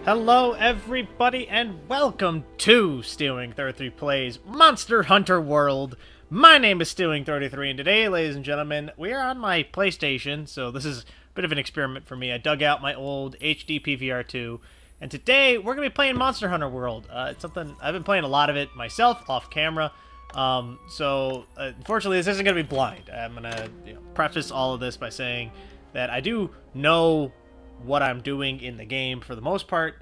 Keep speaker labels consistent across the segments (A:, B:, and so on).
A: Hello everybody and welcome to Stealwing33 Plays Monster Hunter World. My name is Stealwing33 and today, ladies and gentlemen, we are on my PlayStation, so this is a bit of an experiment for me. I dug out my old HD PVR2 and today we're going to be playing Monster Hunter World. It's something, I've been playing a lot of it myself, off camera. Unfortunately this isn't going to be blind. I'm going to preface all of this by saying that I do know what I'm doing in the game for the most part,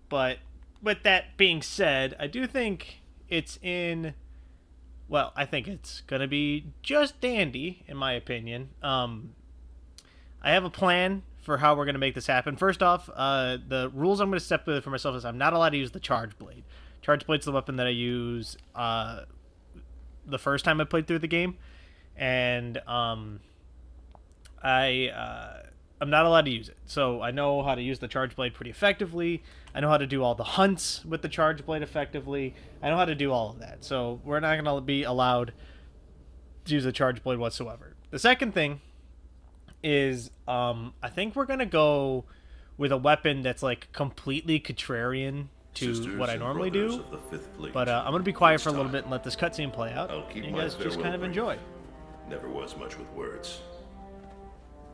A: but with that being said, I do think it's I think it's gonna be just dandy in my opinion. I have a plan for how we're gonna make this happen. First off, the rules I'm gonna set for myself is I'm not allowed to use the charge blade. Charge blade's the weapon that I use the first time I played through the game, and I'm not allowed to use it. So I know how to use the charge blade pretty effectively. I know how to do all the hunts with the charge blade effectively. I know how to do all of that. So we're not going to be allowed to use the charge blade whatsoever. The second thing is I think we're going to go with a weapon that's like completely contrarian to what I normally do. But I'm going to be quiet for a little bit and let this cutscene play out. And you guys just kind of enjoy.
B: Never was much with words.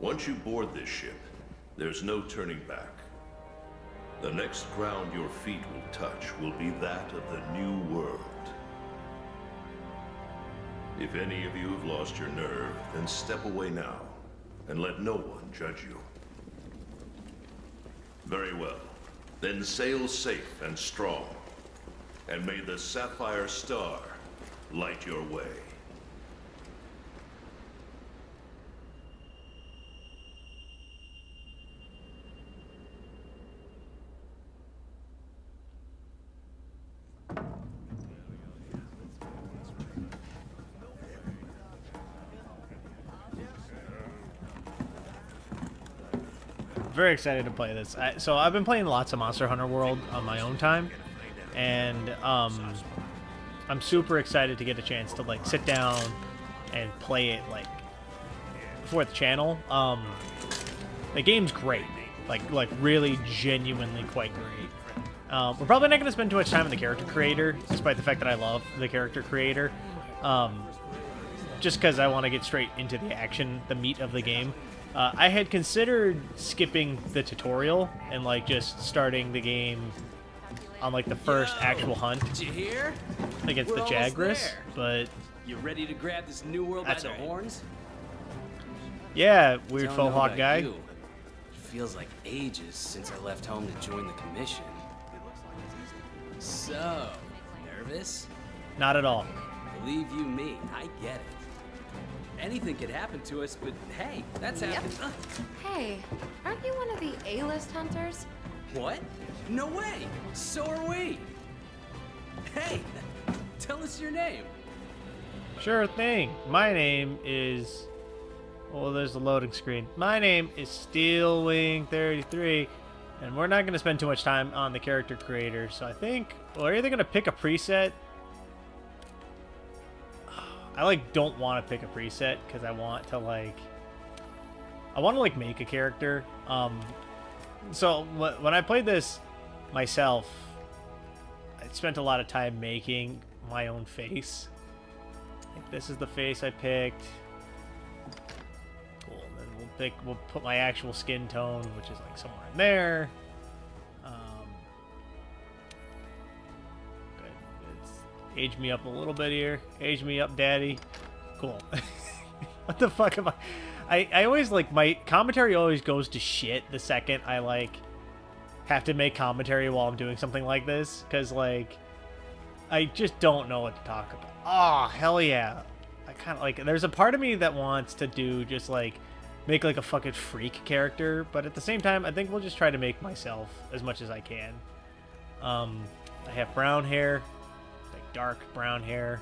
B: Once you board this ship, there's no turning back. The next ground your feet will touch will be that of the new world. If any of you have lost your nerve, then step away now, and let no one judge you. Very well. Then sail safe and strong, and may the Sapphire Star light your way.
A: Very excited to play this. So I've been playing lots of Monster Hunter World on my own time, and I'm super excited to get a chance to like sit down and play it like for the channel. The game's great, like really genuinely quite great. We're probably not going to spend too much time in the character creator, despite the fact that I love the character creator, just because I want to get straight into the action, the meat of the game. I had considered skipping the tutorial and like just starting the game on like the first actual hunt against the Jagras, but
C: you ready to grab this new world by the horns?
A: Yeah, weird faux hawk guy.
C: It feels like ages since I left home to join the commission. So, nervous?
A: Not at all.
C: Believe you me, I get it. Anything could happen to us, but hey, that's happened.
D: Hey, aren't you one of the A-list hunters?
C: What? No way! So are we! Hey, tell us your name.
A: Sure thing. My name is... Oh, there's the loading screen. My name is Stealwing33, and we're not going to spend too much time on the character creator, so I think we're either going to pick a preset. I like don't want to pick a preset because I want to like make a character. So when I played this myself, I spent a lot of time making my own face. Like this is the face I picked. Cool. And then we'll put my actual skin tone, which is like somewhere in there. Age me up a little bit here. Age me up, daddy. Cool. What the fuck am I always, like, my commentary always goes to shit the second I, like, have to make commentary while I'm doing something like this. Because, like, I just don't know what to talk about. Oh, hell yeah. I kind of, like, there's a part of me that wants to do just, like, make, like, a fucking freak character. But at the same time, I think we'll just try to make myself as much as I can. I have brown hair. Dark brown hair.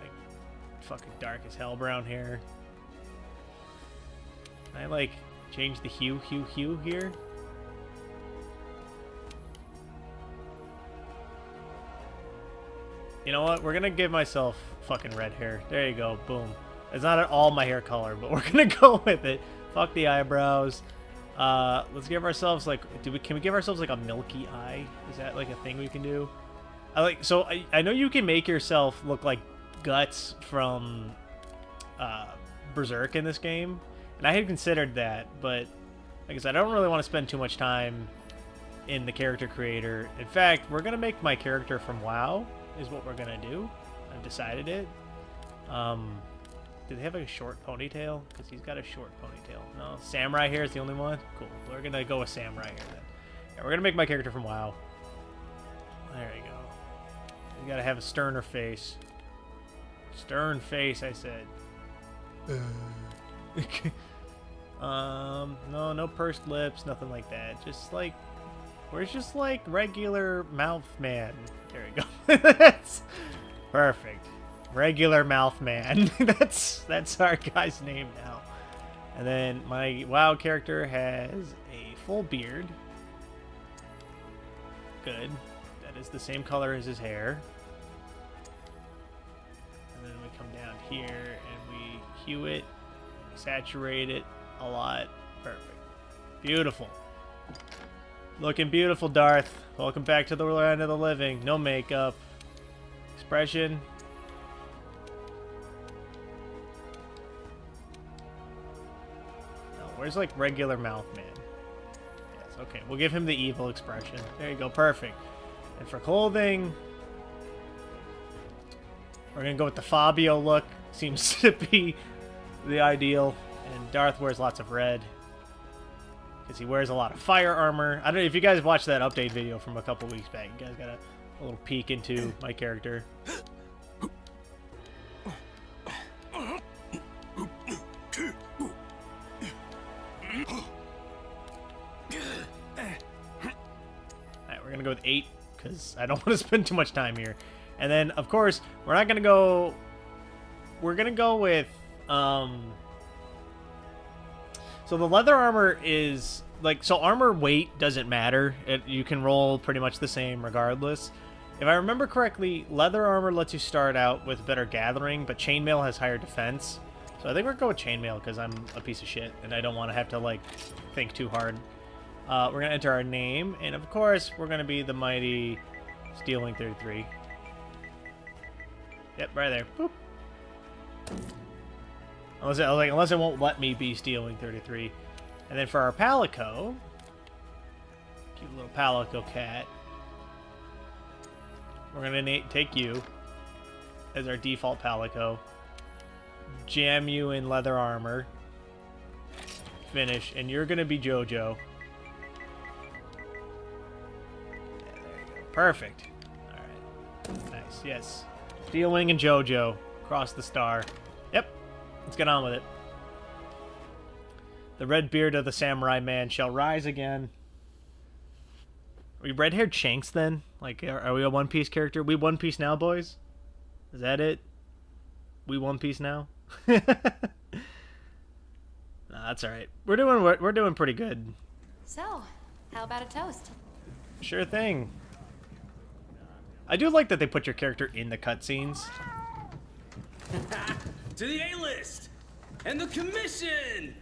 A: Like fucking dark as hell brown hair. Can I like change the hue here? You know what? We're gonna give myself fucking red hair. There you go. Boom. It's not at all my hair color, but we're gonna go with it. Fuck the eyebrows. Let's give ourselves like, can we give ourselves like a milky eye? Is that like a thing we can do? I know you can make yourself look like Guts from Berserk in this game, and I had considered that, but like I said, I don't really want to spend too much time in the character creator. In fact, we're gonna make my character from WoW is what we're gonna do. I've decided it. Do they have a short ponytail? Because he's got a short ponytail. No, samurai hair is the only one. Cool. We're gonna go with samurai hair then. Yeah, we're gonna make my character from WoW. There you go. You gotta have a sterner face. Stern face, I said. No pursed lips, nothing like that. Just like, where's just like regular mouth man? There we go. That's perfect. Regular mouth man. that's our guy's name now. And then my WoW character has a full beard. Good. That is the same color as his hair. And then we come down here and we hue it, saturate it a lot. Perfect. Beautiful. Looking beautiful, Darth. Welcome back to the land of the living. No makeup. Expression. No, where's like regular mouth man? Yes, okay. We'll give him the evil expression. There you go. Perfect. And for clothing, we're going to go with the Fabio look. Seems to be the ideal. And Darth wears lots of red, because he wears a lot of fire armor. I don't know if you guys watched that update video from a couple weeks back. You guys got a little peek into my character. Alright, we're going to go with 8, because I don't want to spend too much time here. And then, of course, we're not going to go... We're going to go with... So the leather armor is like, so armor weight doesn't matter. You can roll pretty much the same regardless. If I remember correctly, leather armor lets you start out with better gathering, but chainmail has higher defense. So I think we're going to go with chainmail because I'm a piece of shit and I don't want to have to like think too hard. We're going to enter our name, and of course we're going to be the mighty Stealwing 33. Yep, right there. Boop. Unless it won't let me be Stealwing 33. And then for our Palico, cute little Palico cat, we're going to take you as our default Palico, jam you in leather armor, finish, and you're going to be Jojo. Yeah, there you go. Perfect. Alright. Nice, yes. Stealwing and Jojo across the star. Yep. Let's get on with it. The red beard of the samurai man shall rise again. Are we red-haired Shanks then? Like, are we a One Piece character? We One Piece now, boys? Is that it? We One Piece now? Nah, that's alright. We're doing pretty good.
D: So, how about a toast?
A: Sure thing. I do like that they put your character in the cutscenes.
C: To the A-list! And the commission!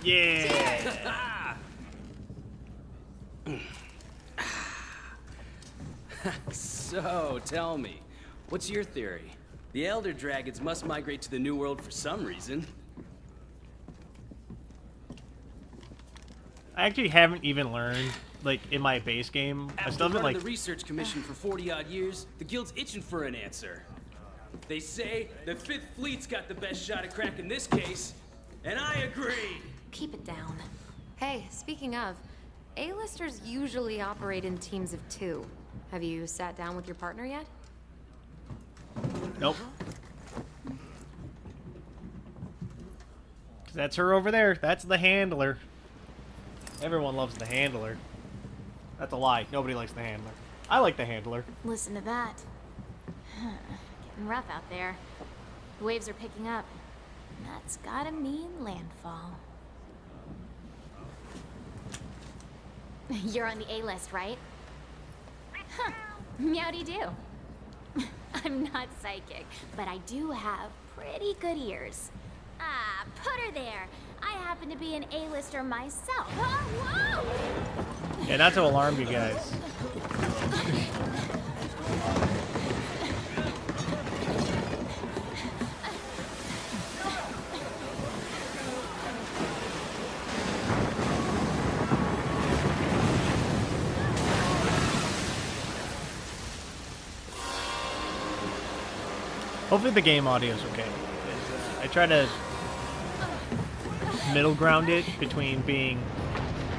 A: Yeah!
C: So, tell me, what's your theory? The Elder Dragons must migrate to the New World for some reason.
A: I actually haven't even learned, like, in my base game. I still haven't, like...
C: the research commission for 40-odd years, the guild's itching for an answer. They say the 5th Fleet's got the best shot at cracking this case, and I agree.
D: Keep it down. Hey, speaking of, A-listers usually operate in teams of 2. Have you sat down with your partner yet?
A: Nope. That's her over there. That's the handler. Everyone loves the handler. That's a lie. Nobody likes the handler. I like the handler.
E: Listen to that. Getting rough out there. The waves are picking up. That's gotta mean landfall. You're on the A-list, right? Huh. Meowdy-do. I'm not psychic, but I do have pretty good ears. put her there. I happen to be an A-lister myself. Oh, whoa!
A: Yeah, not to alarm you guys. Hopefully the game audio is okay. I try to middle ground it between being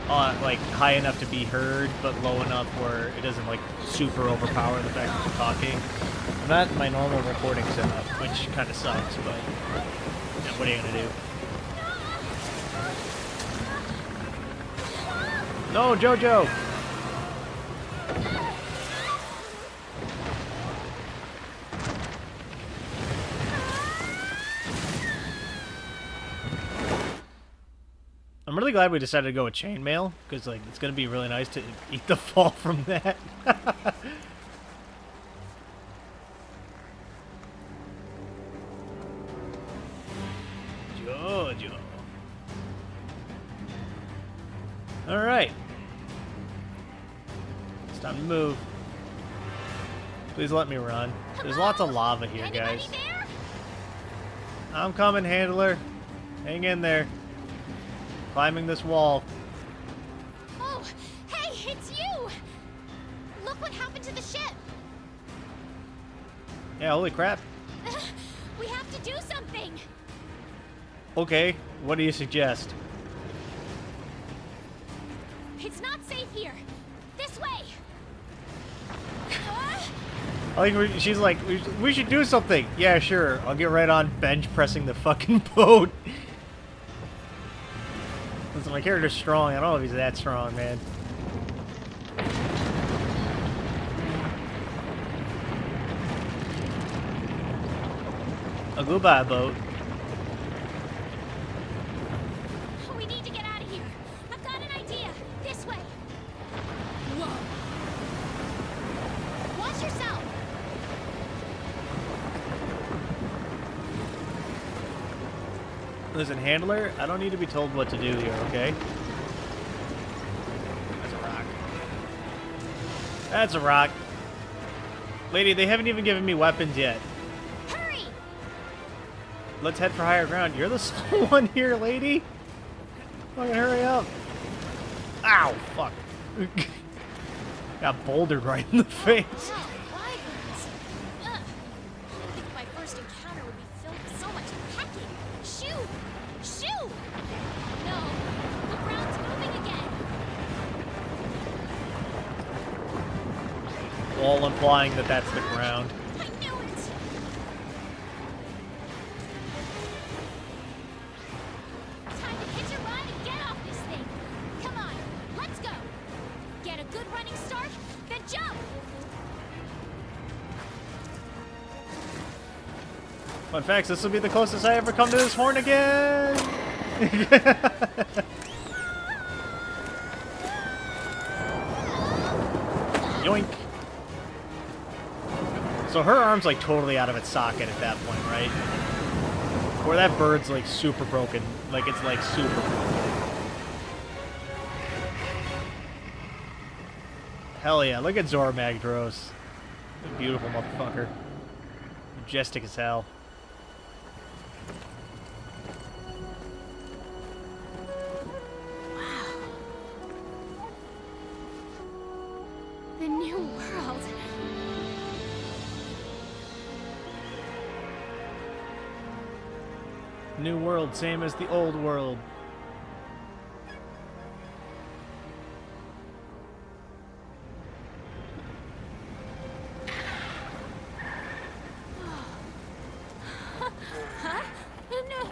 A: like high enough to be heard, but low enough where it doesn't like super overpower the fact that we're talking. I'm not in my normal recording setup, which kind of sucks, but yeah, what are you gonna do? No, Jojo! I'm really glad we decided to go with chainmail, because like it's gonna be really nice to eat the fall from that. Jojo. Alright. It's time to move. Please let me run. There's lots of lava here, guys. I'm coming, handler. Hang in there. Climbing this wall.
E: Oh, hey, it's you! Look what happened to the ship.
A: Yeah, holy crap.
E: We have to do something.
A: Okay, what do you suggest?
E: It's not safe here. This way.
A: I think she's like, we should do something. Yeah, sure. I'll get right on bench pressing the fucking boat. Listen, my character's strong. I don't know if he's that strong, man. A goodbye boat.
E: We need to get out of here. I've got an idea. This way. Whoa. Watch yourself.
A: Listen, handler, I don't need to be told what to do here, okay? That's a rock. That's a rock. Lady, they haven't even given me weapons yet.
E: Hurry!
A: Let's head for higher ground. You're the slow one here, lady. Fucking hurry up. Ow, fuck. Got bouldered right in the face.
E: Wow, wyverns. Ugh. I think my first encounter would be filled with so much packing. Shoo! Shoo! No, the ground's moving again.
A: All implying that that's the ground.
E: I knew it. Time to hitch a ride and get off this thing. Come on, let's go. Get a good running start, then jump.
A: Fun facts, this will be the closest I ever come to this horn again! Yoink! So her arm's like totally out of its socket at that point, right? Or that bird's like super broken. Like it's like super broken. Hell yeah, look at Zora Magdros. Beautiful motherfucker. Majestic as hell.
E: The new world.
A: New world, same as the old world.
E: Huh? No.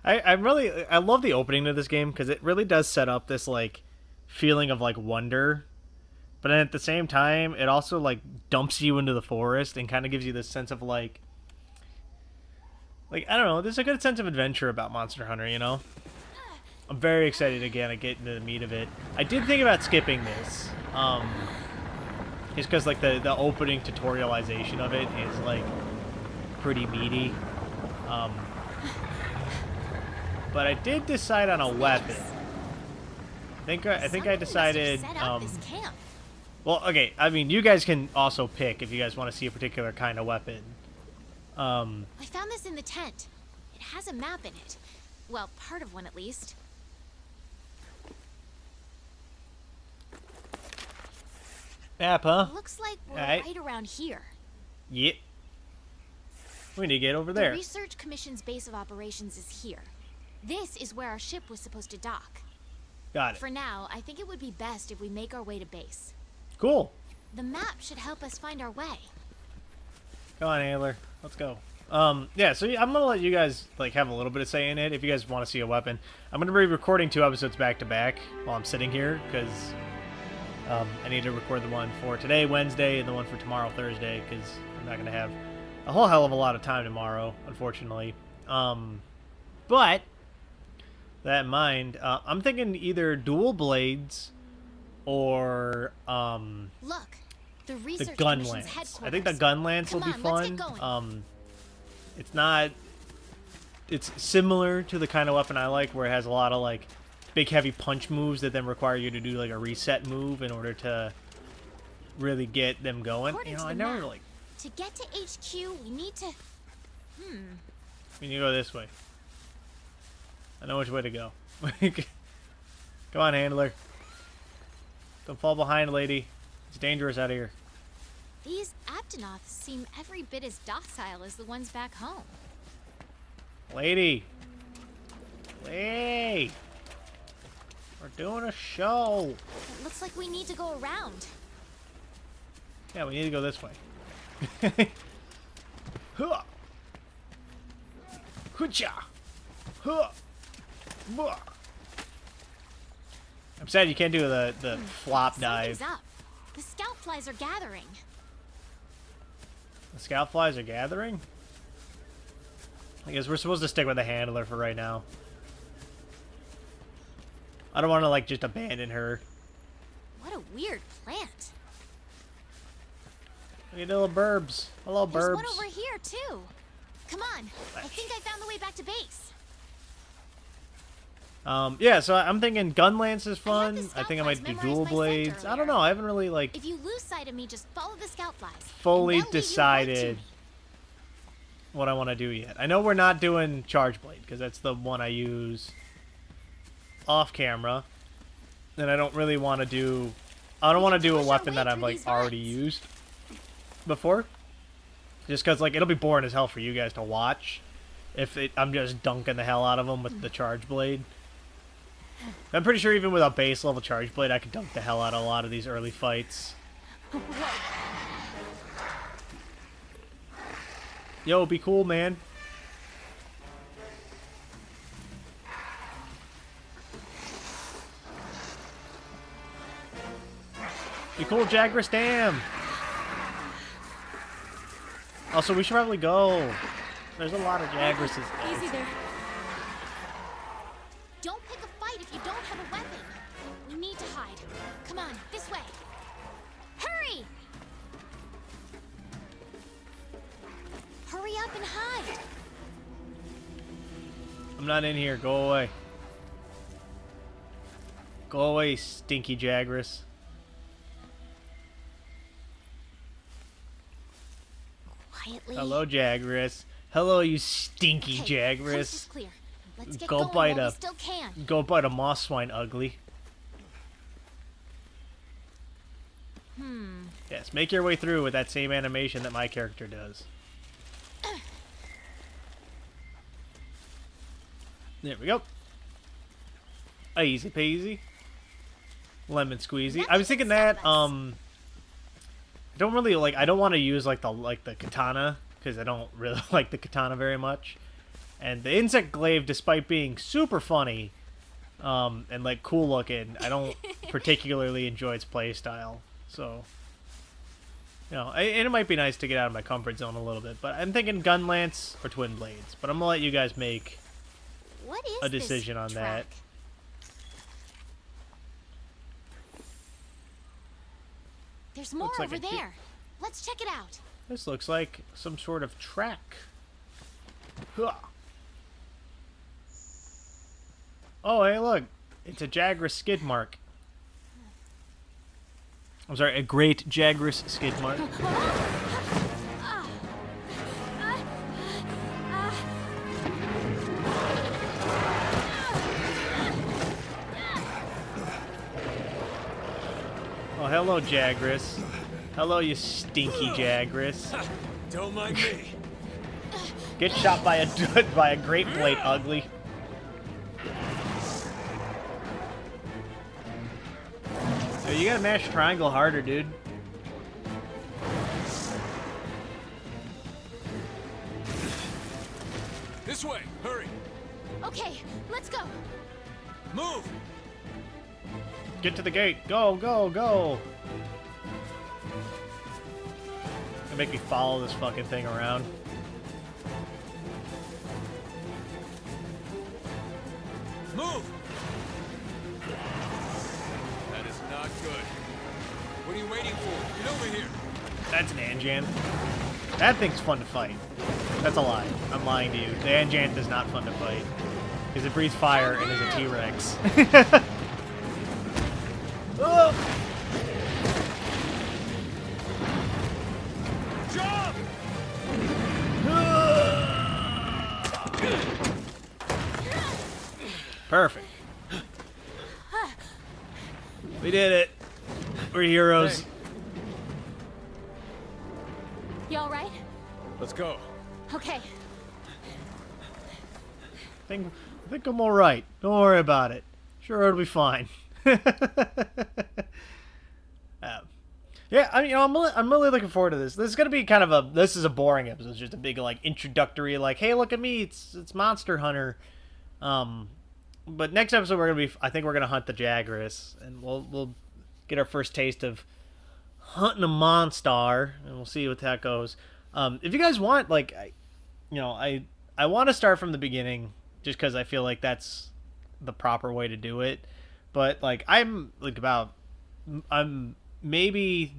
A: I love the opening of this game because it really does set up this like feeling of like wonder, but then at the same time it also like dumps you into the forest and kind of gives you this sense of like I don't know, there's a good sense of adventure about Monster Hunter, you know? I'm very excited again to get into the meat of it. I did think about skipping this. Just because like the opening tutorialization of it is like pretty meaty. But I did decide on a weapon. I think I decided. Well, okay. I mean, you guys can also pick if you guys want to see a particular kind of weapon.
E: I found this in the tent. It has a map in it. Well, part of one at least.
A: Map, huh?
E: Looks like we're right around here.
A: Yep. We need to get over there.
E: The Research Commission's base of operations is here. This is where our ship was supposed to dock.
A: Got it.
E: For now, I think it would be best if we make our way to base.
A: Cool.
E: The map should help us find our way.
A: Come on, Handler. Let's go. Yeah, so I'm going to let you guys, like, have a little bit of say in it if you guys want to see a weapon. I'm going to be recording 2 episodes back-to-back while I'm sitting here, because I need to record the one for today, Wednesday, and the one for tomorrow, Thursday, because I'm not going to have a whole hell of a lot of time tomorrow, unfortunately. But, that in mind, I'm thinking either dual blades or,
E: Look, the
A: gun lance. I think the gun lance will be fun. It's similar to the kind of weapon I like, where it has a lot of like big heavy punch moves that then require you to do like a reset move in order to really get them going. You know, I never like.
E: To get to HQ, we need to.
A: We need to go this way. I know which way to go. Come on, Handler. Don't fall behind, lady. It's dangerous out here.
E: These Aptonoths seem every bit as docile as the ones back home.
A: Lady. Hey. We're doing a show.
E: It looks like we need to go around.
A: Yeah, we need to go this way. Huh. Hoocha. Huh. Buh. I'm sad you can't do the flop dive.
E: Something's up. The scout flies are gathering.
A: The scout flies are gathering? I guess we're supposed to stick with the handler for right now. I don't want to, like, just abandon her.
E: What a weird plant.
A: Look at the little burbs. Hello, burbs.
E: There's one over here, too. Come on. I think I found the way back to base.
A: Yeah, so I'm thinking gun lance is fun. I think I might do dual blades. I don't know. I haven't really, like,
E: if you lose sight of me, just follow the scout flies.
A: Fully decided what I want to do yet. I know we're not doing charge blade because that's the one I use off camera, and I don't really want to do. I don't want to do a weapon that I've like already used before, just because like it'll be boring as hell for you guys to watch if I'm just dunking the hell out of them with the charge blade. I'm pretty sure even with a base level charge blade, I could dunk the hell out of a lot of these early fights. Yo, be cool, man. Be cool, Jagras, damn. Also, we should probably go. There's a lot of Jagrases.
E: Easy there. Don't pick a fight if you don't have a weapon. We need to hide. Come on, this way. Hurry! Hurry up and hide.
A: I'm not in here. Go away. Go away, stinky Jagras.
E: Quietly.
A: Hello, Jagras. Hello, you stinky Jagras.
E: Clear. Let's get
A: Go
E: going
A: bite
E: while
A: a
E: we still can.
A: Go bite a moss swine, ugly. Yes, make your way through with that same animation that my character does. There we go. Easy peasy. Lemon squeezy. I was thinking that I don't really like. I don't want to use like the katana because I don't really like the katana very much. And the insect glaive, despite being super funny and like cool looking, I don't particularly enjoy its playstyle. So, you know, and it might be nice to get out of my comfort zone a little bit. But I'm thinking gun lance or twin blades. But I'm gonna let you guys make
E: What is
A: a decision on
E: track? There's more
A: Looks like
E: over
A: a
E: there. Let's check it out.
A: This looks like some sort of track. Huh. Oh, hey, look. It's a Jagras skid mark. I'm sorry, a great Jagras skid mark. Oh, hello, Jagras. Hello, you stinky Jagras.
F: Don't mind me.
A: Get shot by a great blade, ugly. Yo, you gotta mash triangle harder, dude.
F: This way, hurry.
E: Okay, let's go.
F: Move.
A: Get to the gate. Go, go, go. They make me follow this fucking thing around.
F: Move. That is not good. What are you waiting for? Get over here.
A: That's an Anjan. That thing's fun to fight. That's a lie. I'm lying to you. The Anjan is not fun to fight. Because it breathes fire and is a T-Rex. Oh!
F: Jump!
A: Perfect. We did it. We're heroes.
F: Hey.
E: You all right?
F: Let's go.
E: Okay.
A: I think I'm all right. Don't worry about it. Sure, it'll be fine. Yeah, I mean, I'm really looking forward to this. This is gonna be kind of this is a boring episode. It's just a big like introductory, like, hey, look at me, it's Monster Hunter. But next episode I think we're gonna hunt the Jagras, and we'll get our first taste of hunting a monster, and we'll see what that goes. If you guys want, like, I want to start from the beginning, just because I feel like that's the proper way to do it. But like I'm maybe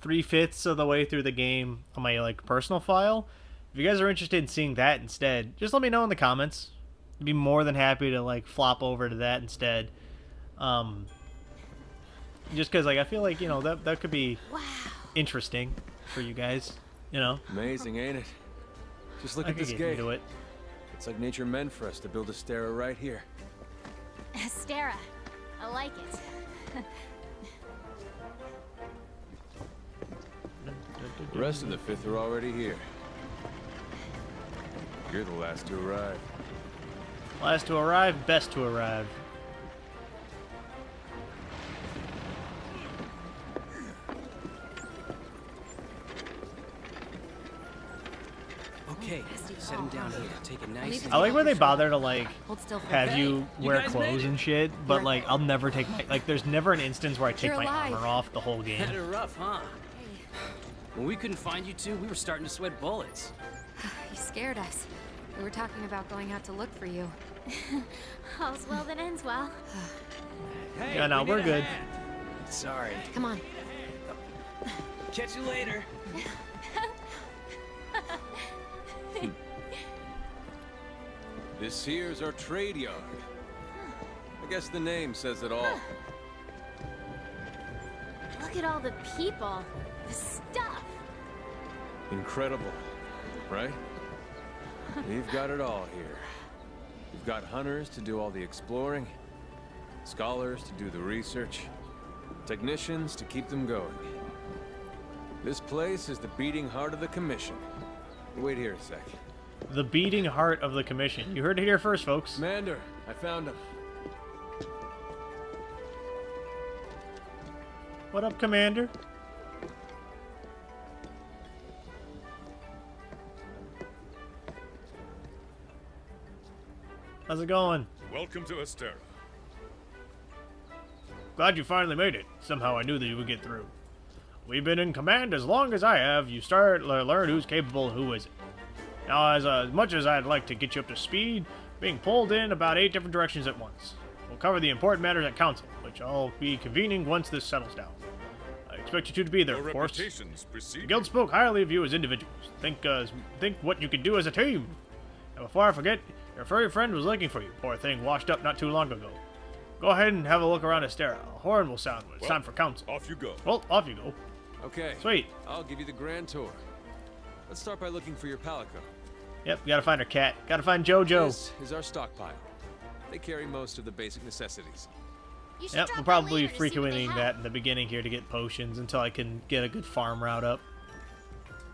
A: 3/5 of the way through the game on my like personal file. If you guys are interested in seeing that instead, just let me know in the comments. I'd be more than happy to like flop over to that instead. Just because like I feel like that could be interesting for you guys.
F: Amazing, ain't it? Just look
A: I
F: at
A: could
F: this
A: get
F: gate.
A: into it.
F: It's like nature meant for us to build a Stera right here.
E: Stera. I like it.
F: The rest of the fifth are already here. You're the last to arrive.
A: Last to arrive, best to arrive.
C: Okay, set him down here. Take it nice.
A: I like where they bother to like
D: Hold still for
A: have
C: Hey,
A: you
C: you
A: wear
C: guys
A: clothes
C: made it.
A: and shit, but like I'll never take my there's never an instance where I take
D: You're
A: my
D: alive.
A: armor off the whole game.
C: Kinda rough, huh? When we couldn't find you two, we were starting to sweat bullets.
D: You scared us. We were talking about going out to look for you.
E: All's well that ends well.
C: Hey,
A: Yeah, no,
C: we
A: we're
C: need a
A: good.
C: hand. Sorry.
D: Come on.
C: Catch you later.
F: This here's our trade yard. I guess the name says it all.
E: Look at all the people. The stuff.
F: Incredible, right? We've got it all here. We've got hunters to do all the exploring, scholars to do the research, technicians to keep them going. This place is the beating heart of the Commission. Wait here a sec.
A: The beating heart of the Commission. You heard it here first, folks.
F: Commander, I found him.
A: What up, Commander? How's it going?
G: Welcome to Astera.
A: Glad you finally made it. Somehow I knew that you would get through. We've been in command as long as I have. You start to learn who's capable and who isn't. Now, as much as I'd like to get you up to speed, being pulled in about 8 different directions at once. We'll cover the important matters at council, which I'll be convening once this settles down. I Expect you two to be there,
G: Your
A: of course.
G: reputations precede
A: The guild spoke highly of you as individuals. Think what you can do as a team. And before I forget, your furry friend was looking for you. Poor thing, washed up not too long ago. Go ahead and have a look around Astera. A horn will sound when it's
G: Well,
A: time for council.
G: Off you go.
A: Well, off you go.
F: Okay.
A: Sweet.
F: I'll give you the grand tour. Let's start by looking for your palico.
A: Yep, gotta find our cat. Gotta find JoJo.
F: This is our stockpile. They carry most of the basic necessities.
E: You should
A: Yep,
E: drop
A: we'll
E: by
A: probably be
E: later to see what they
A: frequenting
E: have.
A: that in the beginning here to get potions until I can get a good farm route up.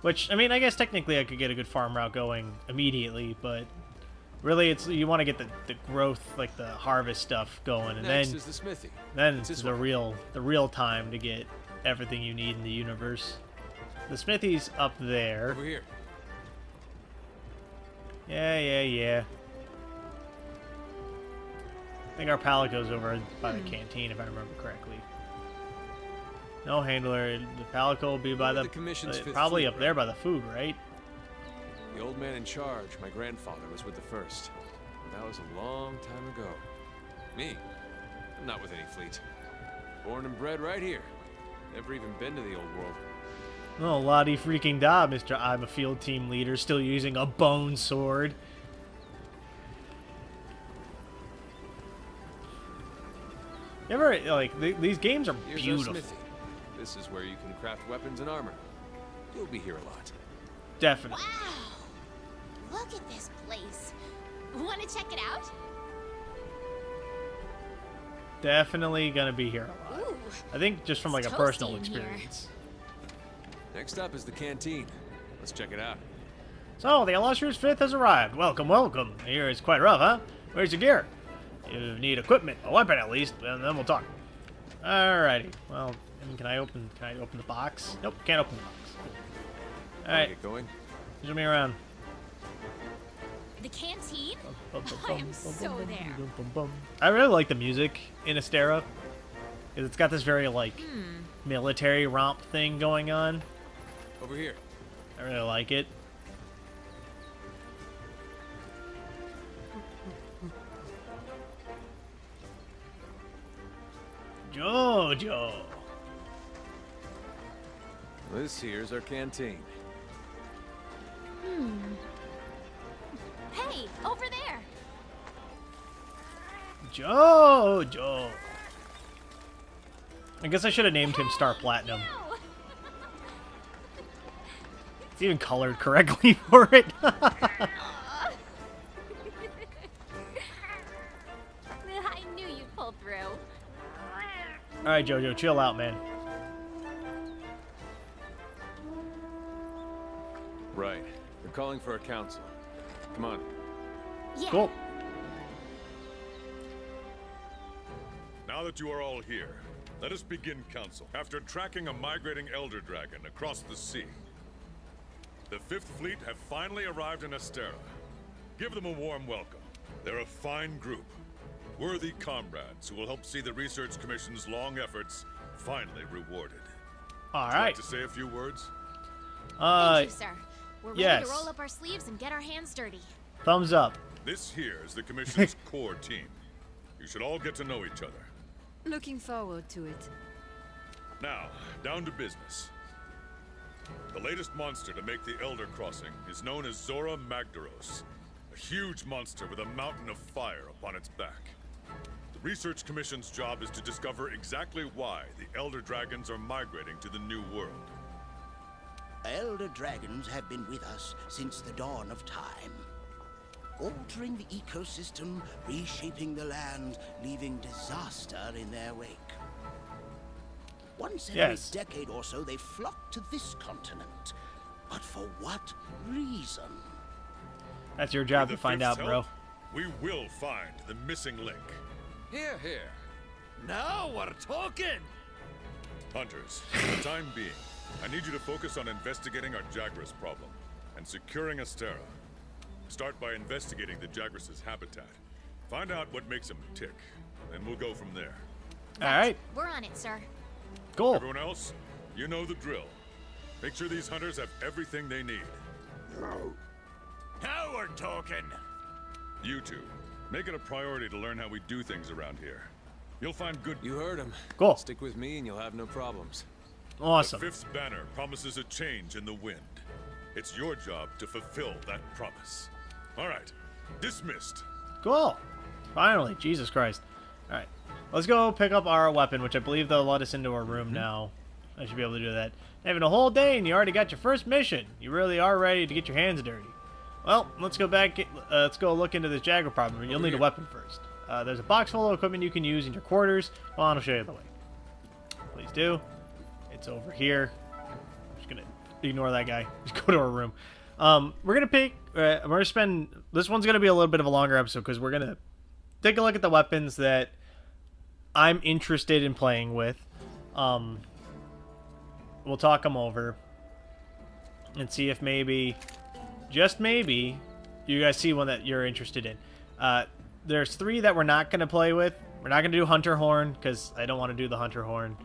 A: Which, I mean, I guess technically I could get a good farm route going immediately, but really it's you want to get the growth, like the harvest stuff going, and
F: Next
A: then
F: is the smithy.
A: then
F: It's
A: it's
F: this
A: the
F: way.
A: real time to get everything you need in the universe. The smithy's up there.
F: Over here.
A: Yeah. I think our palico's over by the canteen, if I remember correctly. No handler. The palico will be by
F: Look at
A: the
F: the commission's fifth
A: probably
F: fleet,
A: up there by the food, right?
F: The old man in charge, my grandfather, was with the first. That was a long time ago. Me? I'm not with any fleet. Born and bred right here. Never even been to the old world.
A: Oh, Lottie freaking da, Mr. I'm a field team leader, still using a bone sword. You ever, like, these games are
F: Here's our
A: beautiful.
F: smithy. This is where you can craft weapons and armor. You'll be here a lot.
A: Definitely.
E: Wow! Look at this place. Want to check it out?
A: Definitely gonna be here a lot.
E: Ooh.
A: I think just from like a
E: It's
A: personal
E: toasty in here.
A: experience.
F: Next up is the canteen. Let's check it out.
A: So, the illustrious fifth has arrived. Welcome, welcome. Here is quite rough, huh? Where's your gear? You need equipment, a weapon at least, and then we'll talk. Alrighty. Well, can I open the box? Nope, can't open the box. Alright,
F: Get going.
A: zoom me around.
E: The canteen? I am so there.
A: I really like the music in Astera. 'Cause it's got this very, like, military romp thing going on.
F: Over here.
A: I really like it. JoJo.
F: This here's our canteen.
E: Hey, over there.
A: JoJo. I guess I should have named him Star Platinum.
E: No.
A: It's even colored correctly for it.
E: I knew you'd pull through.
A: Alright, JoJo, chill out, man.
F: Right. They're calling for a council. Come on.
E: Yeah.
A: Cool.
G: Now that you are all here, let us begin council. After tracking a migrating elder dragon across the sea, the Fifth Fleet have finally arrived in Astera. Give them a warm welcome. They're a fine group, worthy comrades who will help see the Research Commission's long efforts finally rewarded.
A: All
G: Would you like
A: right.
G: to say a few words?
E: Thank you, sir. We're ready
A: yes.
E: to roll up our sleeves and get our hands dirty.
A: Thumbs up.
G: This here is the Commission's core team. You should all get to know each other.
H: Looking forward to it.
G: Now, down to business. The latest monster to make the Elder Crossing is known as Zora Magdaros, a huge monster with a mountain of fire upon its back. The Research Commission's job is to discover exactly why the Elder Dragons are migrating to the New World.
I: Elder dragons have been with us since the dawn of time. Altering the ecosystem, reshaping the land, leaving disaster in their wake. Once every
A: Yes.
I: decade or so, they flock to this continent. But for what reason?
A: That's your job
G: With
A: to
G: the
A: find out,
G: Fifth's
A: bro.
G: help, we will find the missing link.
F: Here, here. Now we're talking!
G: Hunters, for the time being, I need you to focus on investigating our Jagras problem and securing Astera. Start by investigating the Jagras' habitat. Find out what makes them tick, and we'll go from there.
A: All right.
E: We're on it, sir.
A: Cool.
G: Everyone else, you know the drill. Make sure these hunters have everything they need.
I: Now we're talking.
G: You two, make it a priority to learn how we do things around here. You'll find good...
F: You heard him.
A: Cool.
F: Stick with me and you'll have no problems.
A: Awesome.
G: The fifth banner promises a change in the wind. It's your job to fulfill that promise. All right, dismissed.
A: Cool. Finally, Jesus Christ. All right, let's go pick up our weapon, which I believe they'll let us into our room now. I should be able to do that. Having a whole day and you already got your first mission. You really are ready to get your hands dirty. Well, let's go back. Let's go look into this Jagger problem. You'll need a weapon first. There's a box full of equipment you can use in your quarters. Well, I'll show you the way. Please do. It's over here. I'm just gonna ignore that guy. Just go to our room. We're gonna pick. We're gonna spend. This one's gonna be a little bit of a longer episode because we're gonna take a look at the weapons that I'm interested in playing with. We'll talk them over and see if maybe, just maybe, you guys see one that you're interested in. There's 3 that we're not going to play with. We're not going to do Hunter Horn because I don't want to do the Hunter Horn.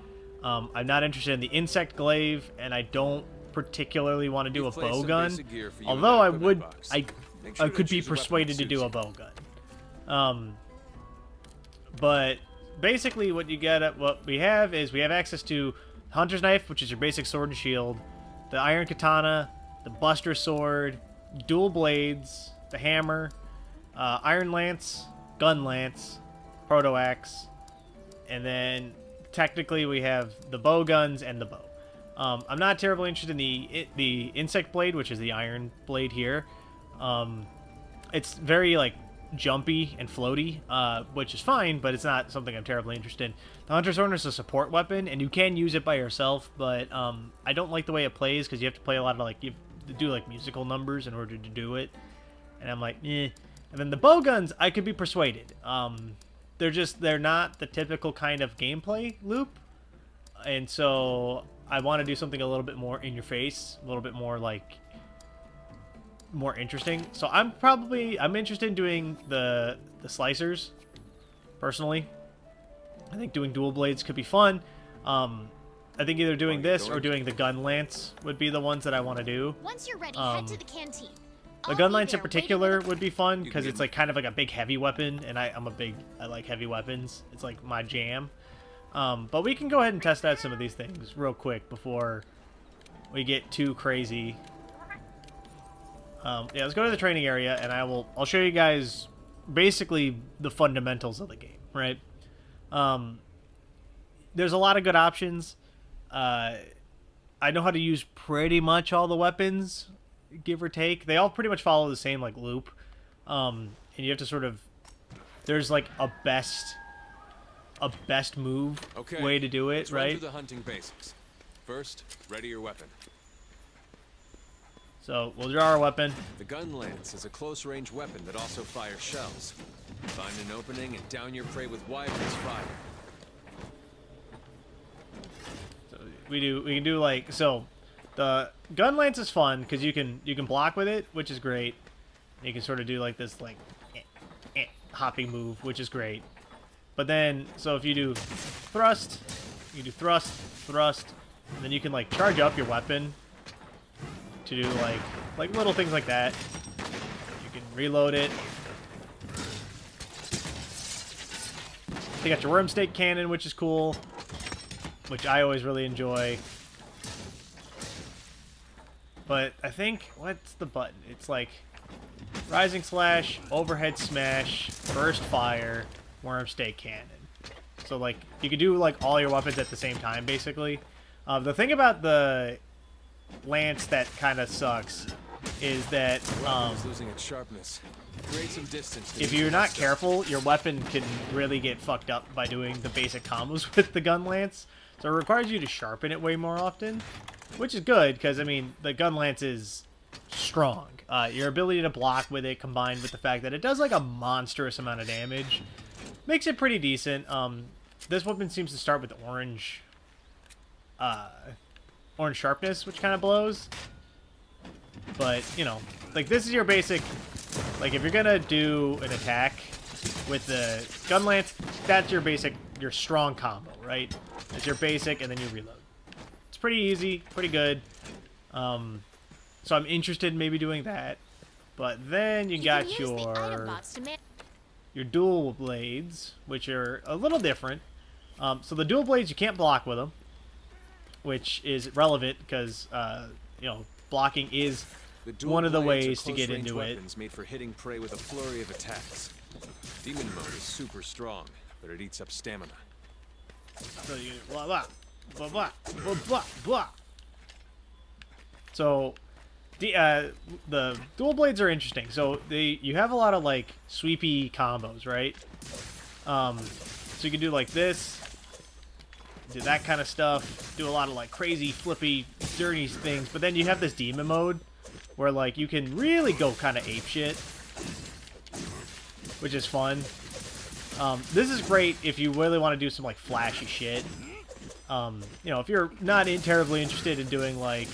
A: I'm not interested in the Insect Glaive, and I don't particularly want to do a bow gun. Although I would, I could be persuaded to do a bow gun. But basically, what we have access to Hunter's Knife, which is your basic sword and shield, the Iron Katana, the Buster Sword, dual blades, the hammer, Iron Lance, Gun Lance, Proto Axe, and then technically we have the bow guns and the bow. I'm not terribly interested in the Insect Blade, which is the Iron Blade here. It's very like jumpy and floaty, which is fine, but it's not something I'm terribly interested in. The Hunter's Horn is a support weapon, and you can use it by yourself, but I don't like the way it plays because you have to play a lot of like you have to do like musical numbers in order to do it, and I'm like, eh. And then the bow guns, I could be persuaded. They're not the typical kind of gameplay loop, and so I want to do something a little bit more in your face, a little bit more like more interesting. So I'm interested in doing the slicers personally. I think doing dual blades could be fun. I think either doing this or doing the gun lance would be the ones that I want to do.
E: Once you're ready, head to the canteen.
A: The gun lance in particular would be fun because it's like kind of like a big heavy weapon, and I like heavy weapons. It's like my jam. But we can go ahead and test out some of these things real quick before we get too crazy. Yeah, let's go to the training area, and I'll show you guys basically the fundamentals of the game, right? There's a lot of good options. I know how to use pretty much all the weapons, give or take. They all pretty much follow the same like loop, and you have to sort of there's like a best move way to do it,
F: let's
A: right?
F: Run through the hunting basics. First, ready your weapon.
A: So we'll draw our weapon.
F: The gun lance is a close-range weapon that also fires shells. Find an opening and down your prey with wireless fire.
A: So we can do like so. The gun lance is fun because you can block with it, which is great. You can sort of do like this like hopping move, which is great. But then so if you do thrust, you do thrust, and then you can like charge up your weapon to do like little things like that. You can reload it. You got your worm stake cannon, which is cool, which I always really enjoy. But I think, what's the button? It's like rising slash, overhead smash, burst fire, worm stake cannon. So like you could do like all your weapons at the same time, basically. The thing about the lance that kind of sucks is that
F: losing its sharpness. Create some distance
A: if you're not careful, your weapon can really get fucked up by doing the basic combos with the gun lance. So it requires you to sharpen it way more often, which is good because I mean the gun lance is strong. Your ability to block with it combined with the fact that it does like a monstrous amount of damage makes it pretty decent. This weapon seems to start with orange sharpness, which kind of blows. But, you know, like this is your basic, like if you're gonna do an attack with the gun lance, that's your basic, your strong combo, right? It's your basic and then you reload. It's pretty easy, pretty good. So I'm interested in maybe doing that. But then you got your dual blades, which are a little different. So the dual blades, you can't block with them, which is relevant because, you know, blocking is one of the ways to get into it.
F: Made for hitting prey with a flurry of attacks. Demon mode is super strong, but it eats up stamina.
A: So you blah blah blah blah blah blah blah. So the dual blades are interesting. So you have a lot of like sweepy combos, right? So you can do like this, do that kind of stuff, do a lot of like crazy flippy dirty things, but then you have this demon mode where like you can really go kind of apeshit, which is fun. This is great if you really want to do some like flashy shit. You know, if you're not terribly interested in doing like,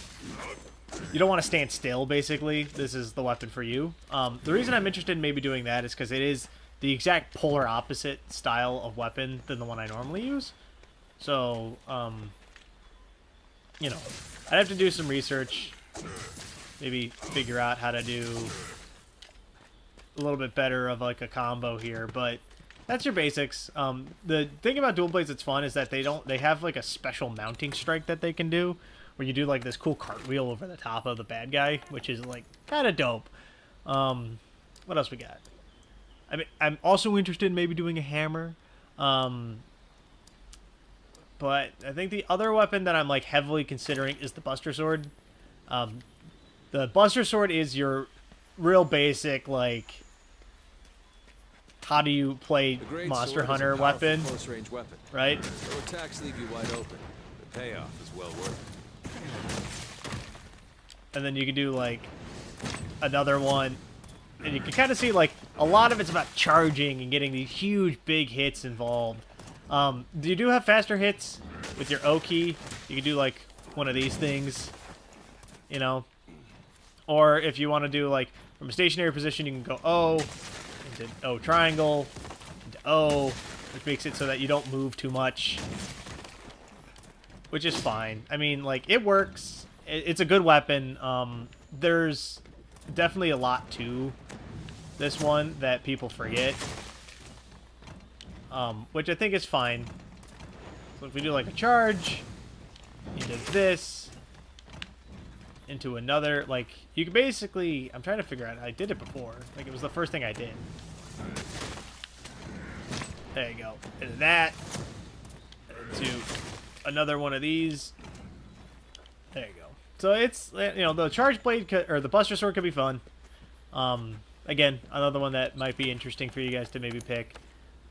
A: you don't want to stand still, basically, this is the weapon for you. The reason I'm interested in maybe doing that is because it is the exact polar opposite style of weapon than the one I normally use. So, you know, I'd have to do some research, maybe figure out how to do a little bit better of like a combo here, but that's your basics. The thing about dual blades that's fun is that they have like a special mounting strike that they can do, where you do like this cool cartwheel over the top of the bad guy, which is like kind of dope. What else we got? I mean, I'm also interested in maybe doing a hammer. But I think the other weapon that I'm like heavily considering is the Buster Sword. The Buster Sword is your real basic, like, how do you play Monster Hunter weapon,
F: close-range weapon,
A: right?
F: No attacks leave you wide open. The payoff is well worth it.
A: And then you can do like another one, and you can kind of see like a lot of it's about charging and getting these huge big hits involved. You do have faster hits with your O key. You can do like one of these things, you know, or if you want to do like from a stationary position, you can go O into O triangle into O, which makes it so that you don't move too much, which is fine. I mean, like, it works. It's a good weapon. There's definitely a lot to this one that people forget, which I think is fine. So if we do like a charge into this, into another, like, you can basically, I'm trying to figure out, I did it before, like it was the first thing I did. There you go. Into that, into another one of these. There you go. So it's, you know, the charge blade or the Buster Sword could be fun. Again, another one that might be interesting for you guys to maybe pick.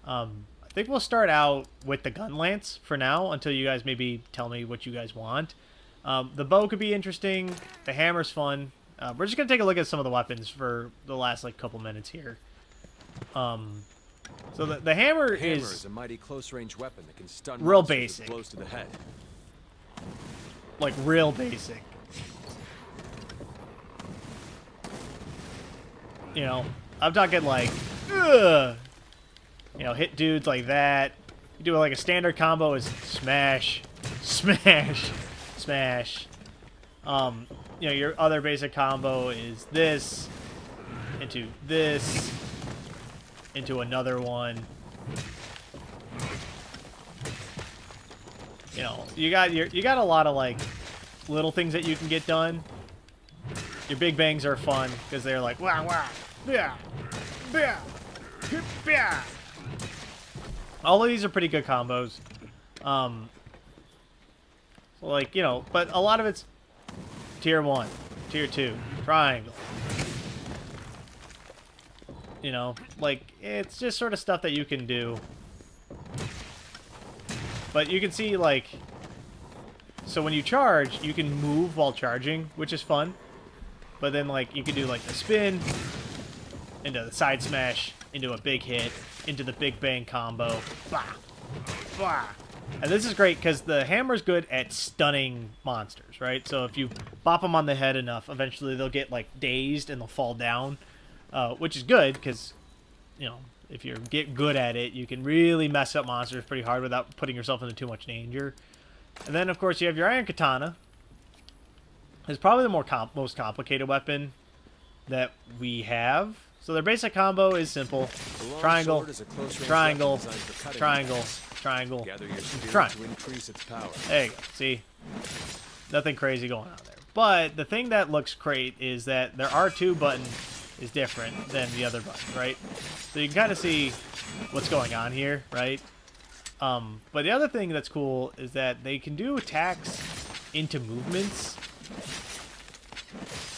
A: I think we'll start out with the gun lance for now until you guys maybe tell me what you guys want. The bow could be interesting. The hammer's fun. We're just gonna take a look at some of the weapons for the last like couple minutes here. So the hammer is
F: a mighty close-range weapon that can stun
A: real
F: monsters with
A: basic.
F: blows to the head.
A: Like real basic. You know, I'm talking like, ugh. You know, hit dudes like that. You do like a standard combo is smash, smash, smash. You know, your other basic combo is this into this into another one. You know, you got a lot of like little things that you can get done. Your big bangs are fun because they're like wah wah, yeah, yeah, yeah. All of these are pretty good combos. So like, you know, but a lot of it's tier 1, tier 2, triangle. You know, like, it's just sort of stuff that you can do. But you can see, like, so when you charge, you can move while charging, which is fun. But then, like, you can do, like, the spin, into the side smash, into a big hit, into the big bang combo. Blah, blah. And this is great because the hammer's good at stunning monsters, right? So if you bop them on the head enough, eventually they'll get, like, dazed and they'll fall down. Which is good because, you know, if you get good at it, you can really mess up monsters pretty hard without putting yourself into too much danger. And then, of course, you have your iron katana. It's probably the most complicated weapon that we have. So their basic combo is simple. Triangle, triangle, triangle, triangle,
F: Gather your spirit
A: triangle.
F: to increase its power.
A: There you go. See? Nothing crazy going on there. But the thing that looks great is that their R2 button is different than the other button, right? So you can kind of see what's going on here, right? But the other thing that's cool is that they can do attacks into movements.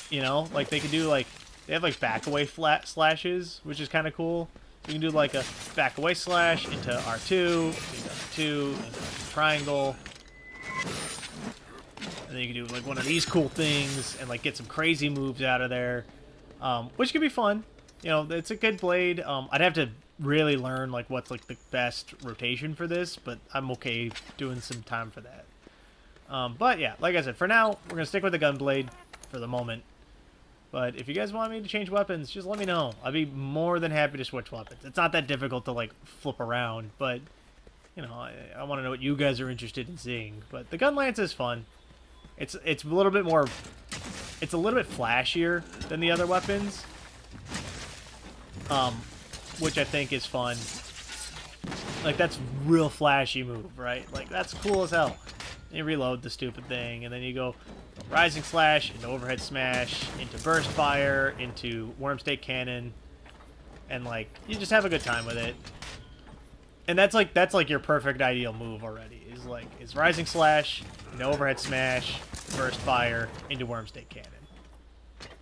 A: You know, like they can do like, they have like back away flat slashes, which is kind of cool. So you can do like a back away slash into R2, into R2, into triangle. And then you can do like one of these cool things and like get some crazy moves out of there, which could be fun. You know, it's a good blade. I'd have to really learn like what's like the best rotation for this, but I'm okay doing some time for that. But yeah, like I said, for now we're gonna stick with the gun blade for the moment. But if you guys want me to change weapons, just let me know. I'd be more than happy to switch weapons. It's not that difficult to like flip around, but you know, I want to know what you guys are interested in seeing. But the gun lance is fun. It's a little bit more, it's a little bit flashier than the other weapons, which I think is fun. Like that's real flashy move, right? Like that's cool as hell. And you reload the stupid thing, and then you go rising slash into overhead smash, into burst fire, into worm stake cannon, and like you just have a good time with it. And that's like your perfect ideal move already. Is rising slash, into overhead smash, burst fire, into worm stake cannon.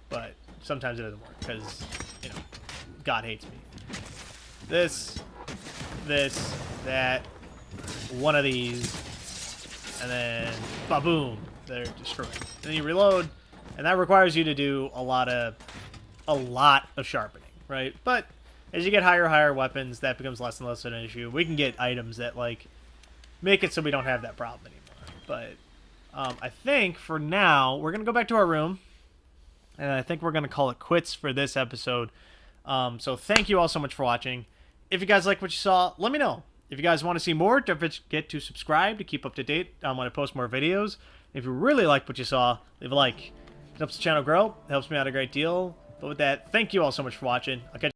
A: But sometimes it doesn't work because, you know, God hates me. This, that, one of these, and then ba-boom, they're destroyed. And then you reload, and that requires you to do a lot of sharpening, right? But as you get higher weapons, that becomes less and less of an issue. We can get items that like make it so we don't have that problem anymore. But I think for now we're gonna go back to our room, and I think we're gonna call it quits for this episode. So thank you all so much for watching. If you guys like what you saw, let me know. If you guys want to see more, don't forget to subscribe to keep up to date when I post more videos. If you really like what you saw, leave a like. It helps the channel grow. It helps me out a great deal. But with that, thank you all so much for watching. I'll catch you